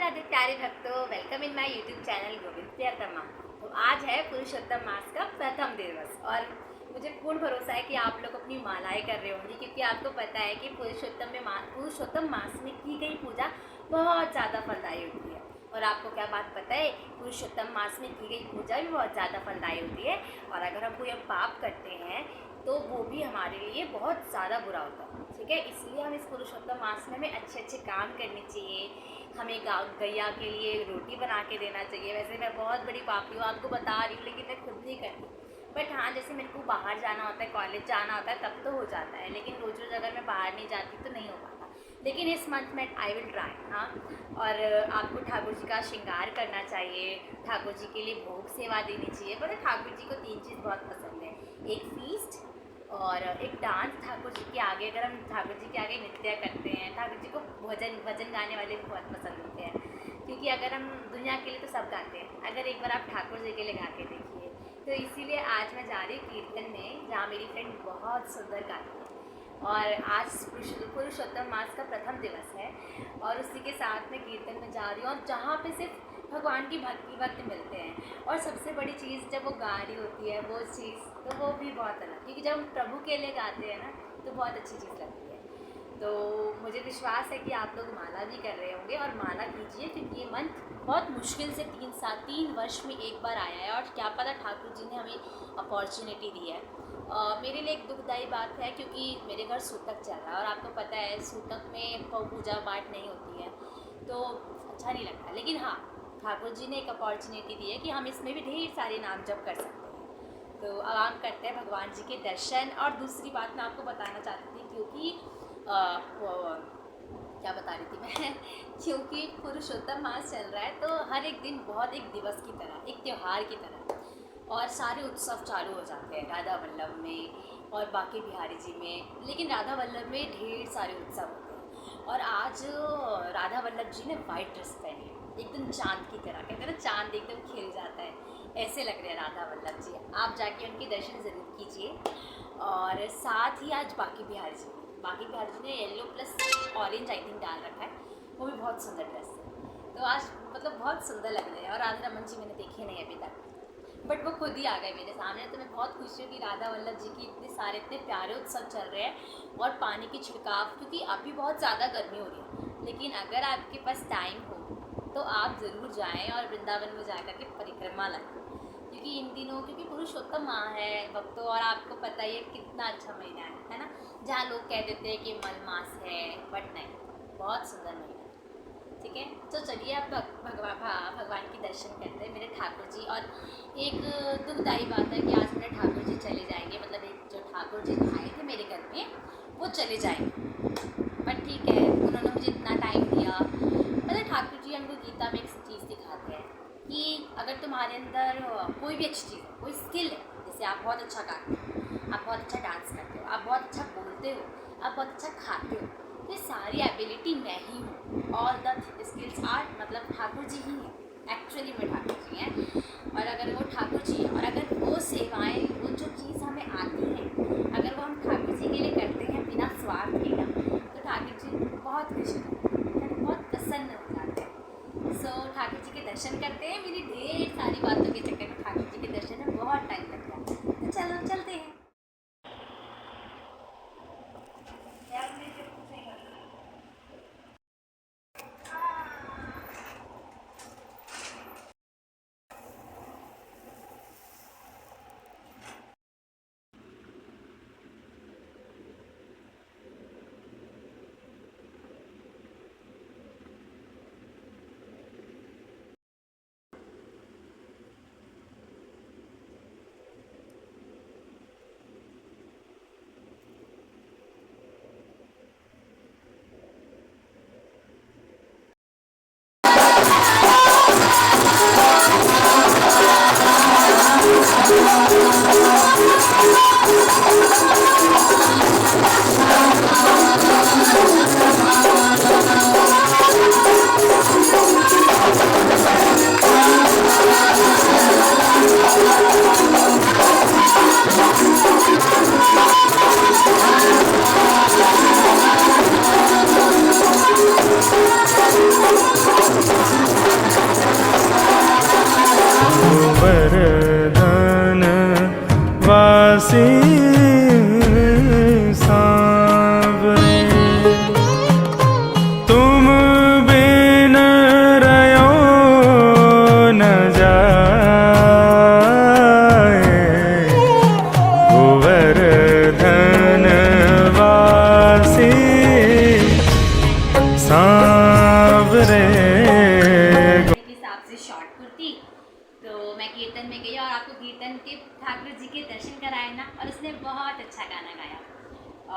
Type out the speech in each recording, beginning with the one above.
राधे प्यारे भक्तों, welcome in my YouTube channel Govind Priyatama. तो आज है पुरुषोत्तम मास का प्रथम दिवस और मुझे पूर्ण भरोसा है कि आप लोग अपनी मालाएं कर रहे होंगे, क्योंकि आपको पता है कि पुरुषोत्तम मास में की गई पूजा बहुत ज़्यादा फलदायी होती है। और आपको क्या बात पता है, पुरुषोत्तम मास में की गई पूजा भी बहुत ज़्यादा फलदायी होती है। और अगर हम कोई पाप करते हैं तो वो भी हमारे लिए बहुत ज़्यादा बुरा होता है। ठीक है, इसलिए हम इस पुरुषोत्तम मास में हमें अच्छे अच्छे काम करने चाहिए। हमें गैया के लिए रोटी बना के देना चाहिए। वैसे मैं बहुत बड़ी पापी हूँ, आपको बता रही हूँ, लेकिन मैं खुद नहीं करती। बट हाँ, जैसे मेरे को बाहर जाना होता है, कॉलेज जाना होता है, तब तो हो जाता है। लेकिन रोज़ रोज़ अगर मैं बाहर नहीं जाती तो नहीं हो पाता। लेकिन इस मंथ में आई विल ट्राई। हाँ, और आपको ठाकुर जी का श्रृंगार करना चाहिए, ठाकुर जी के लिए भोग सेवा देनी चाहिए। पता है, ठाकुर जी को 3 चीज़ बहुत पसंद है, एक फीस्ट और एक डांस। ठाकुर जी के आगे, अगर हम ठाकुर जी के आगे नृत्य करते हैं, ठाकुर जी को भजन गाने वाले भी बहुत पसंद होते हैं। क्योंकि अगर हम दुनिया के लिए तो सब गाते हैं, अगर एक बार आप ठाकुर जी के लिए गा के देखिए। तो इसीलिए आज मैं जा रही हूँ कीर्तन में, जहाँ मेरी फ्रेंड बहुत सुंदर गाती है। और आज पुरुषोत्तम मास का प्रथम दिवस है और उसी के साथ मैं कीर्तन में जा रही हूँ, और जहाँ पे सिर्फ भगवान की भक्ति मिलते हैं। और सबसे बड़ी चीज़ जब वो गा रही होती है वो चीज़, तो वो भी बहुत अलग, क्योंकि जब हम प्रभु के लिए गाते हैं ना, तो बहुत अच्छी चीज़ लगती है। तो मुझे विश्वास है कि आप लोग माला भी कर रहे होंगे, और माला कीजिए, क्योंकि ये मंथ बहुत मुश्किल से 3 वर्ष में एक बार आया है। और क्या पता ठाकुर जी ने हमें अपॉर्चुनिटी दी है। मेरे लिए एक दुखदायी बात है, क्योंकि मेरे घर सूतक चल रहा है, और आपको पता है सूतक में पूजा पाठ नहीं होती है, तो अच्छा नहीं लगता। लेकिन हाँ, ठाकुर जी ने एक अपॉर्चुनिटी दी है कि हम इसमें भी ढेर सारे नाम जप कर सकते हैं। तो अब हम करते हैं भगवान जी के दर्शन। और दूसरी बात मैं आपको बताना चाहती थी, क्योंकि क्या बता रही थी मैं क्योंकि पुरुषोत्तम मास चल रहा है, तो हर एक दिन बहुत एक दिवस की तरह, एक त्यौहार की तरह, और सारे उत्सव चालू हो जाते हैं राधा वल्लभ में और बाकी बिहारी जी में। लेकिन राधा वल्लभ में ढेर सारे उत्सव होते हैं। और आज राधा वल्लभ जी ने वाइट ड्रेस पहनी है, एकदम चांद की तरह। कहते हैं ना, चांद एकदम खिल जाता है, ऐसे लग रहे हैं राधा वल्लभ जी। आप जाके उनके दर्शन ज़रूर कीजिए। और साथ ही आज बाकी बिहारी जी ने yellow plus orange I think डाल रखा है, वो भी बहुत सुंदर ड्रेस है। तो आज मतलब बहुत सुंदर लग रहे हैं। और राधा रमन जी मैंने देखे नहीं अभी तक, बट वो खुद ही आ गए मेरे सामने। तो मैं बहुत खुश हूँ कि राधा वल्लभ जी की इतने प्यारे उत्सव चल रहे हैं। और पानी की छिड़काव, क्योंकि अभी बहुत ज़्यादा गर्मी हो रही है, लेकिन अगर आपके पास टाइम हो तो आप ज़रूर जाएं और वृंदावन में जा कर के परिक्रमा लगाएं। क्योंकि इन दिनों, क्योंकि पुरुषोत्तम माह है भक्तों, और आपको पता ही है कितना अच्छा महीना है ना। जहाँ लोग कह देते हैं कि मल मास है, बट नहीं, बहुत सुंदर महीना है। ठीक है, तो चलिए अब भगवान के दर्शन करते हैं मेरे ठाकुर जी। और एक दुखदायी बात है कि आज मेरे ठाकुर जी चले जाएंगे, मतलब एक जो ठाकुर जी आए थे मेरे घर में, वो चले जाएंगे। बट ठीक है, उन्होंने मुझे इतना टाइम दिया। मतलब ठाकुर जी हमको गीता में एक चीज़ सिखाते हैं कि अगर तुम्हारे अंदर कोई भी अच्छी चीज़ है, कोई स्किल है, जैसे आप बहुत अच्छा गाते हो, आप बहुत अच्छा डांस करते हो, आप बहुत अच्छा बोलते हो, आप बहुत अच्छा खाते हो, तो ये सारी एबिलिटी मैं ही हूँ। ऑल द स्किल्स आर मतलब ठाकुर जी ही हैं, एक्चुअली में ठाकुर जी हैं। और अगर वो ठाकुर जी हैं, और अगर वो सेवाएँ, वो जो चीज़ हमें आती है, अगर वो हम ठाकुर जी के लिए करते हैं बिना स्वार्थ के ना, तो ठाकुर जी बहुत खुश हो जाते हैं, बहुत प्रसन्न हो जाते हैं। सो ठाकुर जी के दर्शन करते हैं। मेरी ढेर सारी बातों के चक्कर में ठाकुर जी के दर्शन में बहुत टाइम लग गया, तो चलो चलते हैं। रे। के हिसाब से शॉर्ट कुर्ती। तो मैं कीर्तन में गई और आपको कीर्तन के ठाकुर जी के दर्शन कराए ना, और उसने बहुत अच्छा गाना गाया।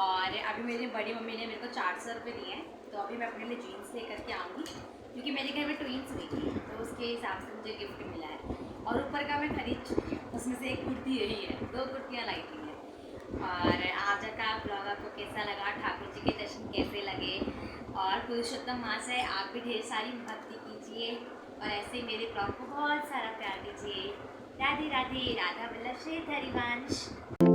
और अभी मेरी बड़ी मम्मी ने मेरे को 400 रुपये दिए हैं, तो अभी मैं अपने लिए जीन्स लेकर के आऊँगी, क्योंकि मेरे घर में ट्विंस हुई थी, तो उसके हिसाब से मुझे गिफ्ट मिला है। और ऊपर का मैं खरीद चुकी हूँ, उसमें से एक कुर्ती यही है, 2 कुर्तियाँ लाई थी मैं। और आज का ब्लॉग आपको कैसा लगा, ठाकुर जी के दर्शन कैसे लगे, और पुरुषोत्तम मास है, आप भी ढेर सारी भक्ति कीजिए और ऐसे ही मेरे ब्लॉग को बहुत सारा प्यार दीजिए। राधे राधे, राधा वल्लभ श्री हरिवंश।